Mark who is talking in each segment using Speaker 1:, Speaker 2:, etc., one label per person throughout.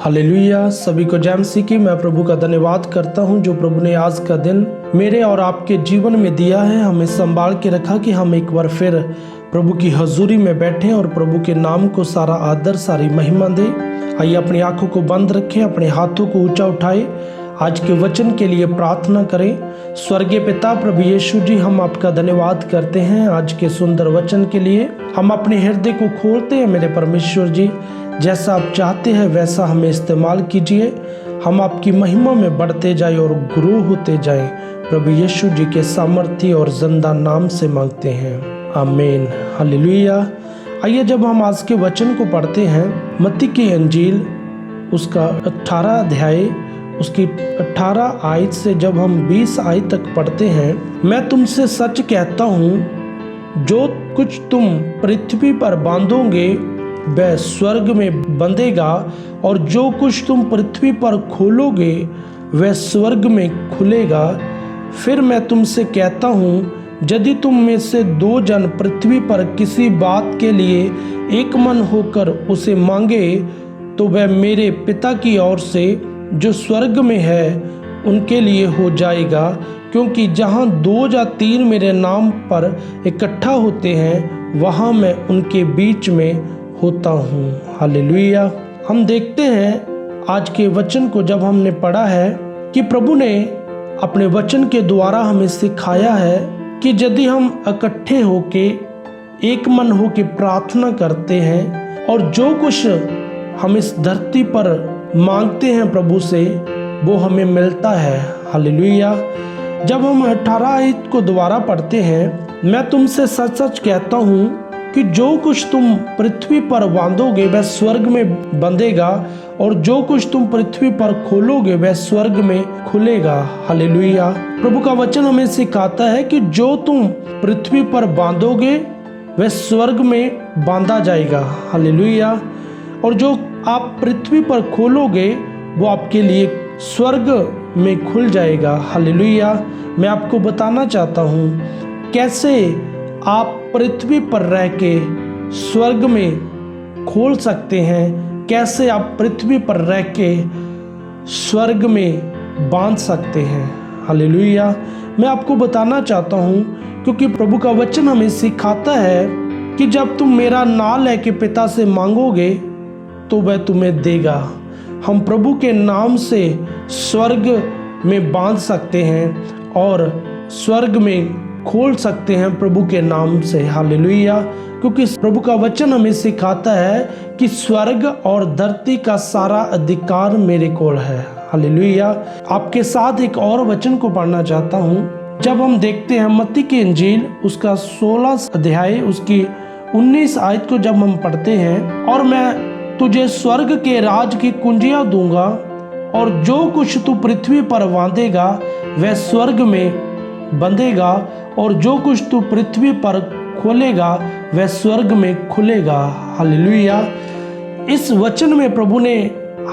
Speaker 1: Hallelujah. सभी को जय मसीह की। मैं प्रभु का धन्यवाद करता हूं जो प्रभु ने आज का दिन मेरे और आपके जीवन में दिया है, हमें संभाल के रखा कि हम एक बार फिर प्रभु की हजूरी में बैठे और प्रभु के नाम को सारा आदर सारी महिमा दे। आइए अपनी आंखों को बंद रखें, अपने हाथों को ऊंचा उठाए, आज के वचन के लिए प्रार्थना करें। स्वर्गीय पिता प्रभु यीशु जी, हम आपका धन्यवाद करते हैं आज के सुंदर वचन के लिए। हम अपने हृदय को खोलते हैं मेरे परमेश्वर जी, जैसा आप चाहते हैं वैसा हमें इस्तेमाल कीजिए। हम आपकी महिमा में बढ़ते जाए और ग्रो होते जाएं। प्रभु यीशु जी के सामर्थ्य और जिंदा नाम से मांगते हैं, आमीन। हालेलुया। आइए जब हम आज के वचन को पढ़ते हैं, मत्ती की अंजील उसका 18 अध्याय उसकी 18 आयत से जब हम 20 आयत तक पढ़ते हैं, मैं तुमसे सच कहता हूँ जो कुछ तुम पृथ्वी पर बांधोगे वह स्वर्ग में बंधेगा, और जो कुछ तुम पृथ्वी पर खोलोगे वह स्वर्ग में खुलेगा। फिर मैं तुमसे कहता हूँ, यदि तुम में से 2 जन पृथ्वी पर किसी बात के लिए एक मन होकर उसे मांगे तो वह मेरे पिता की ओर से जो स्वर्ग में है उनके लिए हो जाएगा। क्योंकि जहाँ 2 या 3 मेरे नाम पर इकट्ठा होते हैं वहाँ मैं उनके बीच में होता हूँ। हालेलुया। हम देखते हैं आज के वचन को जब हमने पढ़ा है कि प्रभु ने अपने वचन के द्वारा हमें सिखाया है कि यदि हम इकट्ठे होके एक मन होके प्रार्थना करते हैं और जो कुछ हम इस धरती पर मांगते हैं प्रभु से वो हमें मिलता है। हालेलुया। जब हम 18 आयत को दोबारा पढ़ते हैं, मैं तुमसे सच सच कहता हूँ कि जो कुछ तुम पृथ्वी पर बांधोगे वह स्वर्ग में बंधेगा, और जो कुछ तुम पृथ्वी पर खोलोगे वह स्वर्ग में खुलेगा। हालेलुया। प्रभु का वचन हमें सिखाता है कि जो तुम पृथ्वी पर बांधोगे वह स्वर्ग में बांधा जाएगा। हालेलुया। और जो आप पृथ्वी पर खोलोगे वो आपके लिए स्वर्ग में खुल जाएगा। हालेलुया। मैं आपको बताना चाहता हूँ कैसे आप पृथ्वी पर रह के स्वर्ग में खोल सकते हैं, कैसे आप पृथ्वी पर रह के स्वर्ग में बांध सकते हैं। हालेलुया। मैं आपको बताना चाहता हूँ क्योंकि प्रभु का वचन हमें सिखाता है कि जब तुम मेरा नाम लेके पिता से मांगोगे तो वह तुम्हें देगा। हम प्रभु के नाम से स्वर्ग में बांध सकते हैं और स्वर्ग में खोल सकते हैं प्रभु के नाम से। हालेलुया। क्योंकि प्रभु का वचन हमें सिखाता है कि स्वर्ग और धरती का सारा अधिकार मेरे कोल है। हालेलुया। आपके साथ एक और वचन को पढ़ना चाहता हूँ। जब हम देखते हैं मत्ती की अंजील उसका 16 अध्याय उसकी 19 आयत को जब हम पढ़ते हैं, और मैं तुझे स्वर्ग के राज की कुंजियां दूंगा, और जो कुछ तू पृथ्वी पर बांधेगा वह स्वर्ग में बंधेगा, और जो कुछ तू पृथ्वी पर खोलेगा वह स्वर्ग में खुलेगा। हालेलुया। इस वचन में प्रभु ने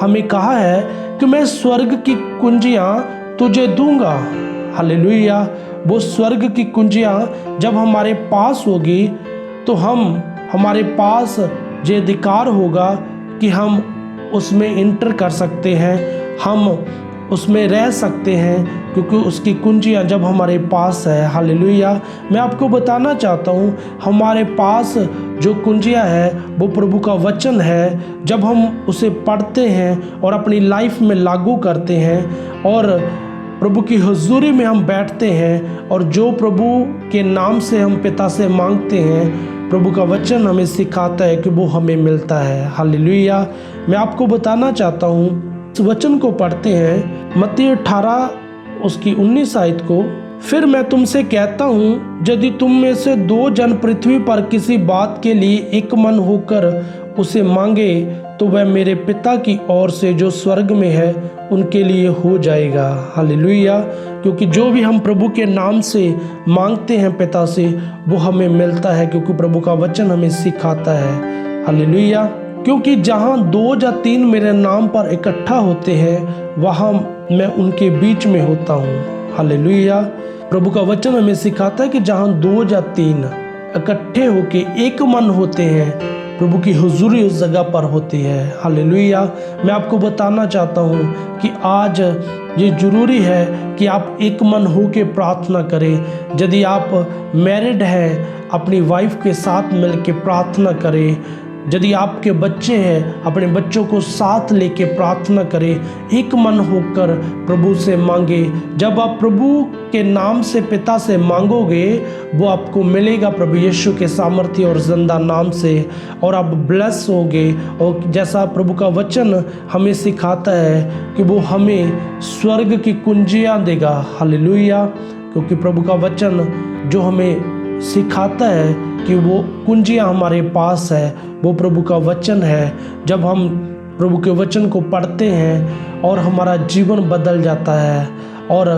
Speaker 1: हमें कहा है कि मैं स्वर्ग की कुंजियां तुझे दूंगा। हालेलुया। वो स्वर्ग की कुंजियां जब हमारे पास होगी तो हमारे पास ये अधिकार होगा कि हम उसमें इंटर कर सकते हैं, हम उसमें रह सकते हैं, क्योंकि उसकी कुंजियां जब हमारे पास है। हालेलुया। मैं आपको बताना चाहता हूँ हमारे पास जो कुंजियां है वो प्रभु का वचन है। जब हम उसे पढ़ते हैं और अपनी लाइफ में लागू करते हैं और प्रभु की हुजूरी में हम बैठते हैं और जो प्रभु के नाम से हम पिता से मांगते हैं, प्रभु का वचन हमें सिखाता है कि वो हमें मिलता है। हालेलुया। मैं आपको बताना चाहता हूँ, इस वचन को पढ़ते हैं मत्ती 18 उसकी 19 आयत को। फिर मैं तुमसे कहता हूँ यदि तुम में से 2 जन पृथ्वी पर किसी बात के लिए एक मन होकर उसे मांगे तो वह मेरे पिता की ओर से जो स्वर्ग में है उनके लिए हो जाएगा। हालेलुया। क्योंकि जो भी हम प्रभु के नाम से मांगते हैं पिता से वो हमें मिलता है, क्योंकि प्रभु का वचन हमें सिखाता है। हालेलुया। क्योंकि जहाँ 2 या 3 मेरे नाम पर इकट्ठा होते हैं वहाँ मैं उनके बीच में होता हूँ। हालेलुया। प्रभु का वचन हमें सिखाता है कि जहाँ 2 या 3 इकट्ठे होके एक मन होते हैं, प्रभु की हुजूरी उस जगह पर होती है। हालेलुया। मैं आपको बताना चाहता हूँ कि आज ये ज़रूरी है कि आप एक मन हो के प्रार्थना करें। यदि आप मैरिड हैं, अपनी वाइफ के साथ मिल के प्रार्थना करें। यदि आपके बच्चे हैं, अपने बच्चों को साथ लेके प्रार्थना करें। एक मन होकर प्रभु से मांगे। जब आप प्रभु के नाम से, पिता से मांगोगे, वो आपको मिलेगा प्रभु यीशु के सामर्थ्य और जिंदा नाम से, और आप ब्लेस होगे। और जैसा प्रभु का वचन हमें सिखाता है कि वो हमें स्वर्ग की कुंजियाँ देगा। हालेलुया। क्योंकि प्रभु का वचन जो हमें सिखाता है कि वो कुंजियाँ हमारे पास है, वो प्रभु का वचन है। जब हम प्रभु के वचन को पढ़ते हैं और हमारा जीवन बदल जाता है और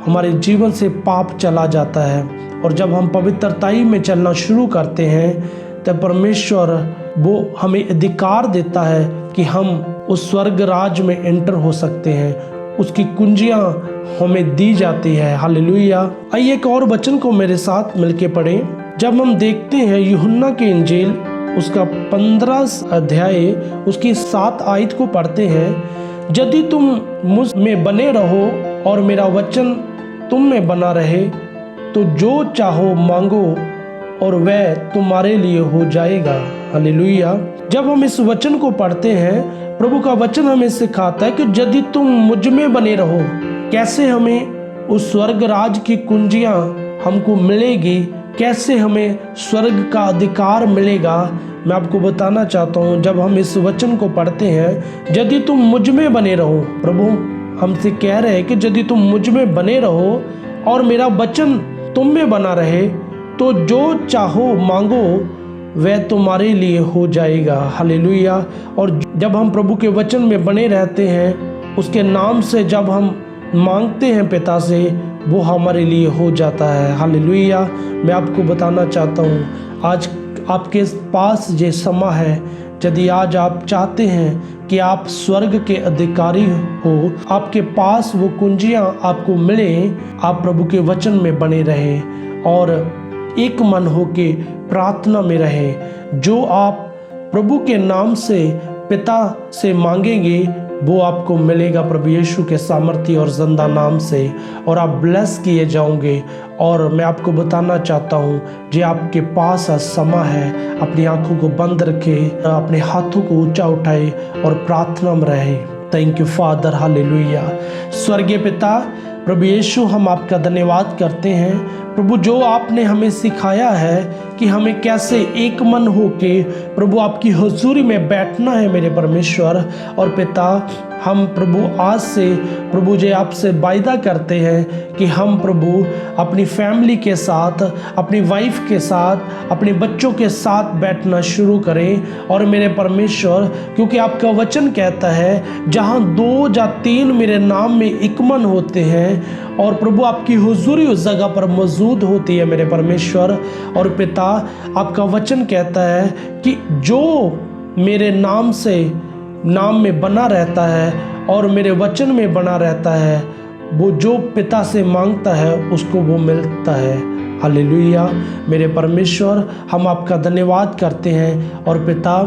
Speaker 1: हमारे जीवन से पाप चला जाता है, और जब हम पवित्रताई में चलना शुरू करते हैं तब परमेश्वर वो हमें अधिकार देता है कि हम उस स्वर्ग राज में एंटर हो सकते हैं। उसकी कुंजियाँ हमें दी जाती है। हालेलुया। आइए एक और वचन को मेरे साथ मिलके पढ़ें। जब हम देखते हैं यूहन्ना की इंजील उसका 15 अध्याय उसकी 7 आयत को पढ़ते हैं, यदि तुम मुझ में बने रहो और मेरा वचन तुम में बना रहे तो जो चाहो मांगो और वह तुम्हारे लिए हो जाएगा। हालेलुया। जब हम इस वचन को पढ़ते हैं, प्रभु का वचन हमें सिखाता है कि यदि तुम मुझ में बने रहो, कैसे हमें उस स्वर्ग राज की कुंजियाँ हमको मिलेगी, कैसे हमें स्वर्ग का अधिकार मिलेगा। मैं आपको बताना चाहता हूँ, जब हम इस वचन को पढ़ते हैं, यदि तुम मुझ में बने रहो, प्रभु हमसे कह रहे हैं कि यदि तुम मुझ में बने रहो और मेरा वचन तुम में बना रहे तो जो चाहो मांगो वह तुम्हारे लिए हो जाएगा। हालेलुया। और जब हम प्रभु के वचन में बने रहते हैं, उसके नाम से जब हम मांगते हैं पिता से, वो हमारे लिए हो जाता है। हालेलुया। मैं आपको बताना चाहता हूँ, आज आपके पास ये समय है, यदि आज आप चाहते हैं कि आप स्वर्ग के अधिकारी हो, आपके पास वो कुंजियाँ आपको मिले, आप प्रभु के वचन में बने रहे और एक मन होके प्रार्थना में रहे। जो आप प्रभु के नाम से पिता से मांगेंगे वो आपको मिलेगा प्रभु यीशु के सामर्थ्य और जिंदा नाम से, और आप ब्लेस किए जाओगे। और मैं आपको बताना चाहता हूँ, जो आपके पास समय है, अपनी आंखों को बंद रखे, अपने हाथों को ऊंचा उठाए और प्रार्थना में रहे। Thank you father. हालेलुया। स्वर्गीय पिता प्रभु यीशु, हम आपका धन्यवाद करते हैं प्रभु, जो आपने हमें सिखाया है कि हमें कैसे एक मन होके प्रभु आपकी हुजूरी में बैठना है मेरे परमेश्वर। और पिता, हम प्रभु आज से प्रभु जी आपसे वायदा करते हैं कि हम प्रभु अपनी फैमिली के साथ, अपनी वाइफ के साथ, अपने बच्चों के साथ बैठना शुरू करें। और मेरे परमेश्वर, क्योंकि आपका वचन कहता है जहाँ 2 या 3 मेरे नाम में एक मन होते हैं, और प्रभु आपकी हुजूरी उस जगह पर मौजूद होती है मेरे परमेश्वर। और पिता, आपका वचन कहता है कि जो मेरे नाम में बना रहता है और मेरे वचन में बना रहता है, वो जो पिता से मांगता है उसको वो मिलता है। हालेलुया। मेरे परमेश्वर, हम आपका धन्यवाद करते हैं। और पिता,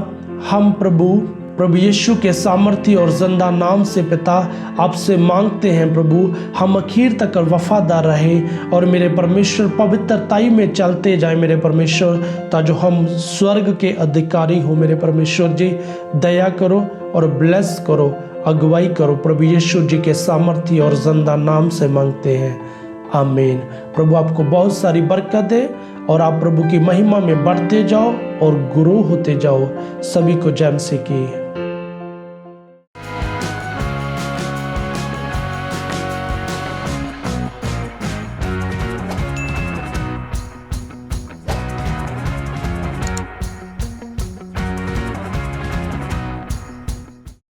Speaker 1: हम प्रभु यीशु के सामर्थ्य और जिंदा नाम से पिता आपसे मांगते हैं प्रभु, हम आखिर तक वफादार रहे और मेरे परमेश्वर पवित्रताई में चलते जाए मेरे परमेश्वर, ताकि हम स्वर्ग के अधिकारी हो मेरे परमेश्वर जी। दया करो और ब्लेस करो, अगुवाई करो, प्रभु यीशु जी के सामर्थ्य और जिंदा नाम से मांगते हैं। आमीन। प्रभु आपको बहुत सारी बरकत दे और आप प्रभु की महिमा में बढ़ते जाओ और गुरु होते जाओ। सभी को जय मसीह की।